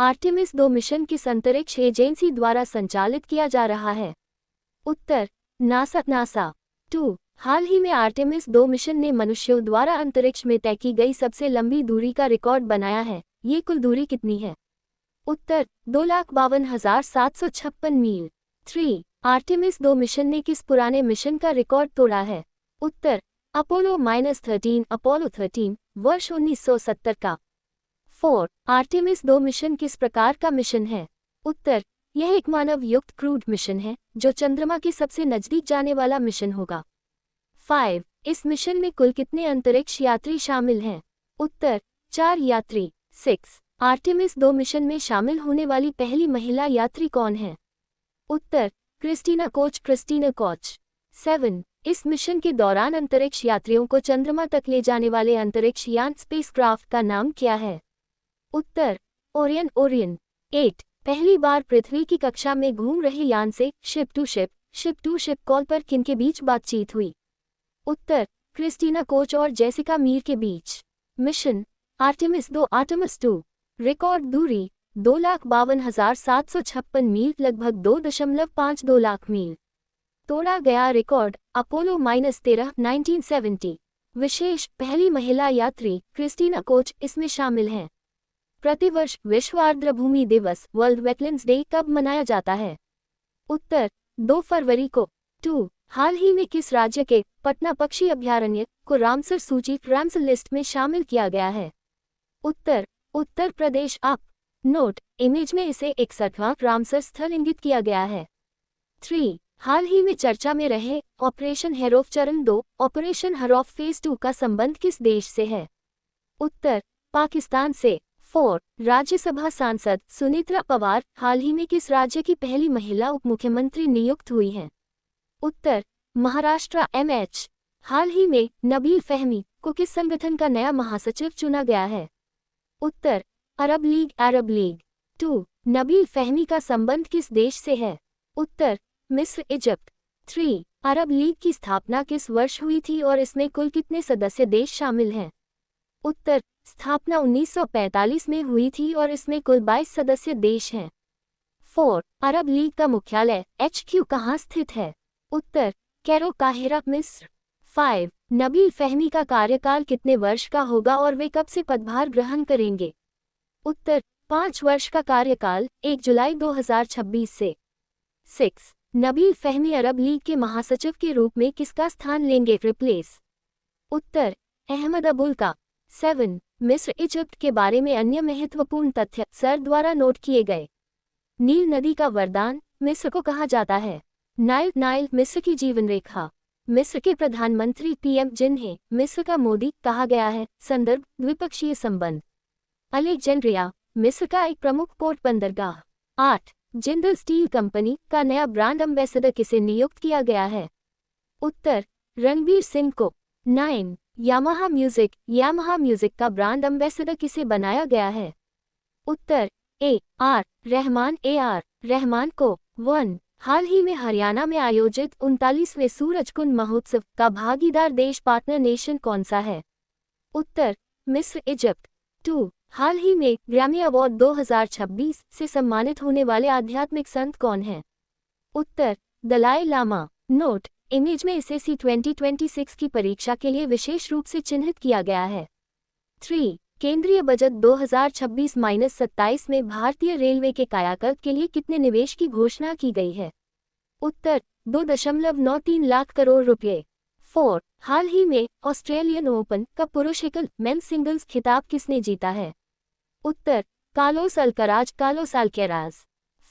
Artemis 2 mission किस अंतरिक्ष agency द्वारा संचालित किया जा रहा है? उत्तर नासा। 2 हाल ही में आर्टेमिस 2 मिशन ने मनुष्यों द्वारा अंतरिक्ष में तय की गई सबसे लंबी दूरी का रिकॉर्ड बनाया है। ये कुल दूरी कितनी है? उत्तर 2,52,756 मील। 3 आर्टेमिस 2 मिशन ने किस पुराने मिशन का रिकॉर्ड तोड़ा है? उत्तर अपोलो-13 अपोलो 13 वर्ष 1970 का। 4 आर्टेमिस 2 मिशन किस प्रकार का मिशन है? उत्तर यह एक मानव युक्त क्रूड मिशन है जो चंद्रमा के सबसे नजदीक जाने वाला मिशन होगा। 5 इस मिशन में कुल कितने अंतरिक्ष यात्री शामिल हैं? उत्तर 4 यात्री। 6 आर्टेमिस 2 मिशन में शामिल होने वाली पहली महिला यात्री कौन है? उत्तर क्रिस्टीना कोच। 7 इस मिशन के दौरान अंतरिक्ष यात्रियों को चंद्रमा तक ले जाने वाले अंतरिक्ष यान स्पेसक्राफ्ट का नाम क्या है? उत्तर ओरियन। 8 पहली बार पृथ्वी की कक्षा में घूम रहे यान से शिप टू शिप कॉल पर किनके बीच बातचीत हुई? उत्तर क्रिस्टीना कोच और जेसिका मीर के बीच। मिशन आर्टेमिस 2 रिकॉर्ड दूरी 2,52,756 मील लगभग 2.52 लाख मील। तोड़ा गया रिकॉर्ड अपोलो-13 1970। विशेष पहली महिला यात्री क्रिस्टीना कोच इसमें शामिल हैं। प्रतिवर्ष विश्व आर्द्रभूमि दिवस वर्ल्ड वेटलैंड्स डे कब मनाया जाता है? उत्तर 2 फरवरी को। 2 हाल ही में किस राज्य के पटना पक्षी अभयारण्य को रामसर सूची रैमसर लिस्ट में शामिल किया गया है? Uttar Uttar Pradesh. Up note image में इसे 61वां रामसर स्थल इंगित किया गया है। 3 हाल ही में चर्चा में रहे ऑपरेशन हेरोफ चरण 2 ऑपरेशन हरौफ फेज 2 का संबंध किस देश से है? उत्तर पाकिस्तान से। 4 राज्यसभा सांसद सुनेत्रा पवार हाल ही में किस राज्य की पहली महिला उप मुख्यमंत्री नियुक्त हुई हैं? उत्तर महाराष्ट्र। MH हाल ही में नबील फहमी को किस संगठन का नया महासचिव चुना गया है? उत्तर अरब लीग। 2 नबील फहमी का संबंध किस देश से है? उत्तर मिस्र इजिप्ट। 3 अरब लीग की स्थापना किस वर्ष हुई थी और इसमें कुल कितने सदस्य देश शामिल हैं? उत्तर स्थापना 1945 में हुई थी और इसमें कुल 22 सदस्य देश हैं। 4 अरब लीग का मुख्यालय HQ कहाँ स्थित है? उत्तर कैरो काहिरा मिस्र। 5 नबील फहमी का कार्यकाल कितने वर्ष का होगा और वे कब से पदभार ग्रहण करेंगे? उत्तर 5 वर्ष का कार्यकाल 1 जुलाई 2026 से। 6 नबील फहमी अरब लीग के महासचिव के रूप में किसका स्थान लेंगे? रिप्लेस। उत्तर अहमद अबुल का। 7 मिस्र इजिप्ट के बारे में अन्य महत्वपूर्ण तथ्य सर द्वारा नोट किए गए। नील नदी का वरदान मिस्र को कहा जाता है? नाइल मिस्र की जीवन रेखा। मिस्र के प्रधानमंत्री PM जिन्हें मिस्र का मोदी कहा गया है। संदर्भ द्विपक्षीय संबंध। अलेक्जेंड्रिया मिस्र का एक प्रमुख पोर्ट बंदरगाह। 8 जिंदल स्टील कंपनी का नया ब्रांड एम्बेसडर किसे नियुक्त किया गया है? उत्तर रणबीर सिंह को। 9 यामाहा म्यूजिक का ब्रांड एम्बेसडर किसे बनाया गया है? उत्तर AR रहमान को। 1 हाल ही में हरियाणा में आयोजित 39वें सूरजकुंड महोत्सव का भागीदार देश पार्टनर नेशन कौन सा है? उत्तर मिस्र इजिप्ट। 2 हाल ही में ग्रैमी अवार्ड 2026 से सम्मानित होने वाले आध्यात्मिक संत कौन हैं? उत्तर दलाई लामा। नोट इमेज में इसे C 2026 की परीक्षा के लिए विशेष रूप से चिन्हित किया गया है। 3 केंद्रीय बजट 2026-27 में भारतीय रेलवे के कायाकल्प के लिए कितने निवेश की घोषणा की गई है? उत्तर 2.93 लाख करोड़ रुपये। 4 हाल ही में ऑस्ट्रेलियन ओपन का पुरुष एकल मेंस सिंगल्स खिताब किसने जीता है? उत्तर कार्लोस अल्कराज।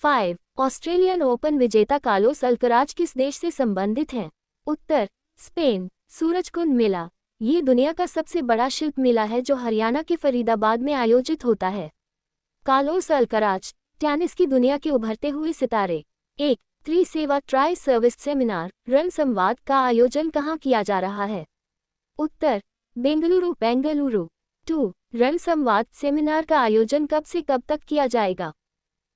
5 ऑस्ट्रेलियन ओपन विजेता कार्लोस अल्कराज किस देश से संबंधित हैं? उत्तर स्पेन। सूरजकुंड मेला ये दुनिया का सबसे बड़ा शिल्प मेला है जो हरियाणा के फरीदाबाद में आयोजित होता है। कार्लोस अल्कराज टेनिस की दुनिया के उभरते हुए सितारे। 1 त्रिसेवा ट्राई सर्विस सेमिनार रण संवाद का आयोजन कहाँ किया जा रहा है? उत्तर बेंगलुरु। 2 रण संवाद सेमिनार का आयोजन कब से कब तक किया जाएगा?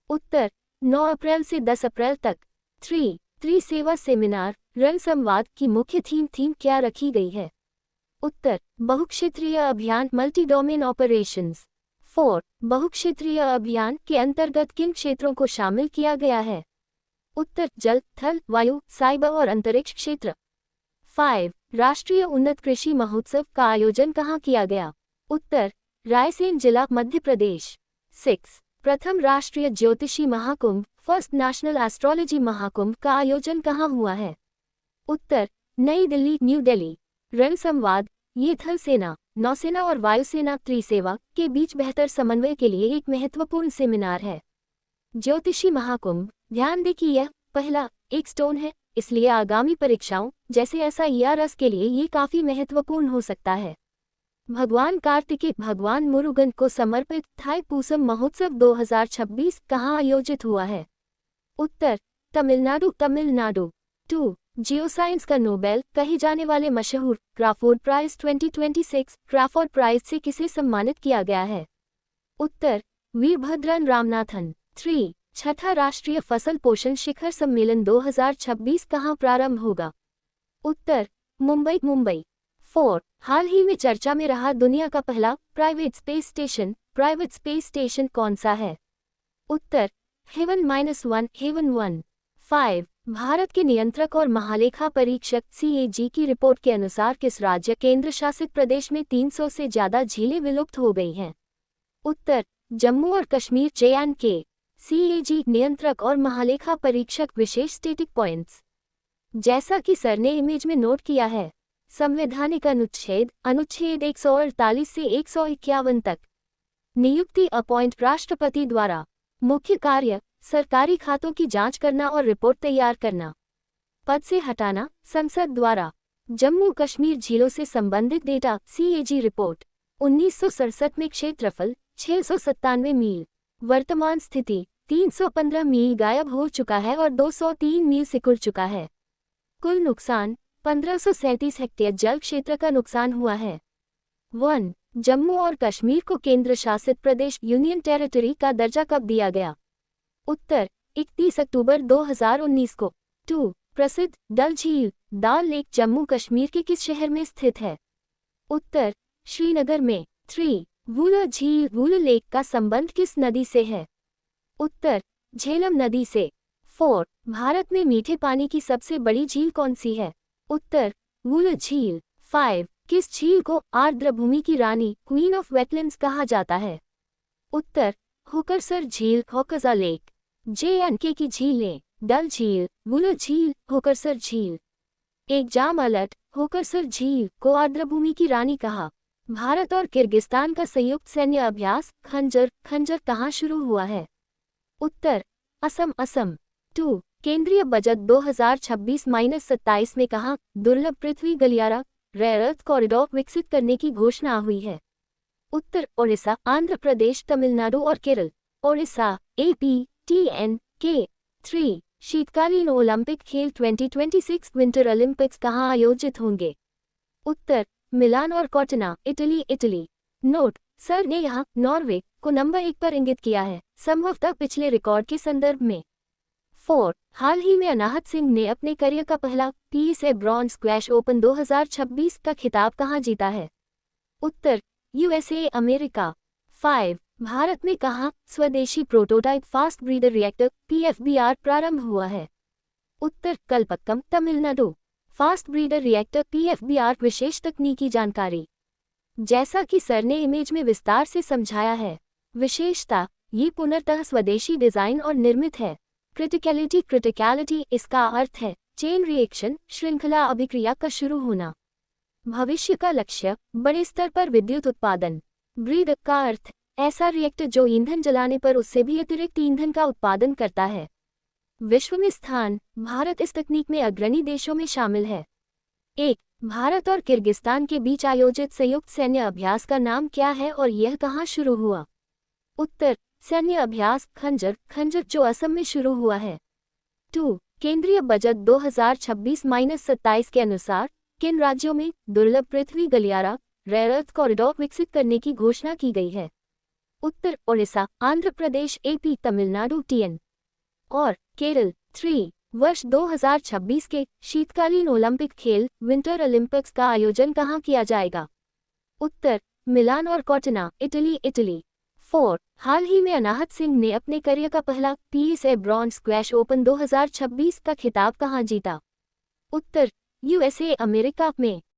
उत्तर 9 अप्रैल से 10 अप्रैल तक। 3 त्रिसेवा सेमिनार रण संवाद की मुख्य थीम क्या रखी गई है? उत्तर बहुक्षेत्रीय अभियान मल्टी डोमेन ऑपरेशंस। 4. बहुक्षेत्रीय अभियान के अंतर्गत किन क्षेत्रों को शामिल किया गया है? उत्तर जल, थल, वायु, साइबर और अंतरिक्ष क्षेत्र। 5. राष्ट्रीय उन्नत कृषि महोत्सव का आयोजन कहाँ किया गया? उत्तर रायसेन जिला, मध्य प्रदेश। 6. प्रथम राष्ट्रीय ज्योतिषी Mahakumbh first national astrology Mahakumbh का आयोजन कहाँ हुआ है? उत्तर नई दिल्ली, न्यू दिल्ली। रण संवाद ये थल सेना, नौसेना और वायुसेना त्रिसेवा के बीच बेहतर समन्वय के लिए एक महत्वपूर्ण सेमिनार है। ज्योतिषी महाकुंभ, ध्यान दें कि यह पहला एक स्टोन है, इसलिए आगामी परीक्षाओं जैसे SIERS के लिए ये काफी महत्वपूर्ण हो सकता है। भगवान कार्तिकेय भगवान मुरुगन को समर्पित थाईपुसम महोत्सव 2026 कहाँ आयोजित हुआ है? उत्तर तमिलनाडु, तमिलनाडु। 2. जियोसाइंस का नोबेल कहे जाने वाले मशहूर क्रॉफोर्ड प्राइज 2026 क्रॉफोर्ड प्राइज से किसे सम्मानित किया गया है? उत्तर वीरभद्रन रामनाथन। 3. छठा राष्ट्रीय फसल पोषण शिखर सम्मेलन 2026 कहाँ प्रारंभ होगा? उत्तर मुंबई, मुंबई। 4. हाल ही में चर्चा में रहा दुनिया का पहला प्राइवेट स्पेस स्टेशन कौन सा है? उत्तर हेवन-1 हेवन 1। 5. भारत के नियंत्रक और महालेखा परीक्षक CAG की रिपोर्ट के अनुसार किस राज्य केंद्र शासित प्रदेश में 300 से ज्यादा झीलें विलुप्त हो गई हैं? उत्तर जम्मू और कश्मीर JNK। CAG नियंत्रक और महालेखा परीक्षक विशेष स्टैटिक पॉइंट्स। जैसा कि सर ने इमेज में नोट किया है, संवैधानिक अनुच्छेद 148 से 151 तक। नियुक्ति अपॉइंट राष्ट्रपति द्वारा। मुख्य कार्य सरकारी खातों की जांच करना और रिपोर्ट तैयार करना। पद से हटाना संसद द्वारा। जम्मू कश्मीर झीलों से संबंधित डेटा CAG रिपोर्ट। 1967 में क्षेत्रफल 697 मील। वर्तमान स्थिति 315 मील गायब हो चुका है और 203 मील सिकुड़ चुका है। कुल नुकसान 1537 हेक्टेयर जल क्षेत्र का नुकसान हुआ है। 1. जम्मू और कश्मीर को केंद्र शासित प्रदेश यूनियन टेरिटरी का दर्जा कब दिया गया? उत्तर 31 अक्टूबर 2019 को। 2. प्रसिद्ध डल झील दाल लेक जम्मू कश्मीर के किस शहर में स्थित है? उत्तर श्रीनगर में। 3. वुलर झील वुलर लेक का संबंध किस नदी से है? उत्तर झेलम नदी से। 4. भारत में मीठे पानी की सबसे बड़ी झील कौन सी है? उत्तर वुलर झील। 5. किस झील को आर्द्र भूमि की रानी क्वीन ऑफ वेटलैंड्स कहा जाता है? उत्तर होकरसर झील होकजा लेक। JNK की झीलें डल झील, वुलर झील, होकरसर झील। एग्जाम अलर्ट होकरसर झील को आर्द्रभूमि की रानी कहा। भारत और किर्गिस्तान का संयुक्त सैन्य अभ्यास खंजर कहाँ शुरू हुआ है? उत्तर असम। 2. केंद्रीय बजट 2026-27 में कहाँ दुर्लभ पृथ्वी गलियारा रेयर अर्थ कॉरिडोर विकसित करने की घोषणा हुई है? उत्तर ओडिशा, आंध्र प्रदेश, तमिलनाडु और केरल। Odisha AP TNK। 3. शीतकालीन ओलंपिक खेल 2026 विंटर ओलंपिक्स कहाँ आयोजित होंगे? उत्तर मिलान और कॉर्टिना, इटली। नोट सर ने यहाँ नॉर्वे को नंबर 1 पर इंगित किया है, संभवतः पिछले रिकॉर्ड के संदर्भ में। 4. हाल ही में अनाहत सिंह ने अपने करियर का पहला PSA ब्रॉन्ज स्क्वैश ओपन 2026 का खिताब कहाँ जीता है? उत्तर USA, अमेरिका। 5. भारत में कहाँ स्वदेशी prototype fast breeder reactor PFBR प्रारंभ हुआ है? उत्तर Kalpakkam, Tamil Nadu. Fast breeder reactor PFBR विशेष तकनीकी जानकारी। जैसा कि सर ने इमेज में विस्तार से समझाया है, विशेषता ये पुनर्तः स्वदेशी डिजाइन और निर्मित है। क्रिटिकलिटी इसका अर्थ है चेन रिएक्शन, श्रृंखला अभिक्रिया का शुरू होना। भविष्य का लक्ष्य बड़े स्तर पर विद्युत उत्पादन। ब्रीड का अर्थ ऐसा रिएक्टर जो ईंधन जलाने पर उससे भी अतिरिक्त ईंधन का उत्पादन करता है। विश्व में स्थान भारत इस तकनीक में अग्रणी देशों में शामिल है। 1. भारत और किर्गिस्तान के बीच आयोजित संयुक्त सैन्य अभ्यास का नाम क्या है और यह कहाँ शुरू हुआ? उत्तर सैन्य अभ्यास खंजर जो असम में शुरू हुआ है। 2. केंद्रीय बजट 2026-27 के अनुसार किन राज्यों में दुर्लभ पृथ्वी गलियारा रेयर अर्थ कॉरिडोर विकसित करने की घोषणा की गई है? उत्तर ओडिशा, आंध्र प्रदेश, AP, तमिलनाडु, TN और केरल। 3. वर्ष 2026 के शीतकालीन ओलंपिक खेल विंटर ओलंपिक्स का आयोजन कहाँ किया जाएगा? उत्तर मिलान और कॉर्टिना, इटली। 4. हाल ही में अनाहत सिंह ने अपने करियर का पहला PSA ब्रॉन्ज स्क्वैश ओपन 2026 का खिताब कहाँ जीता? उत्तर, USA अमेरिका में।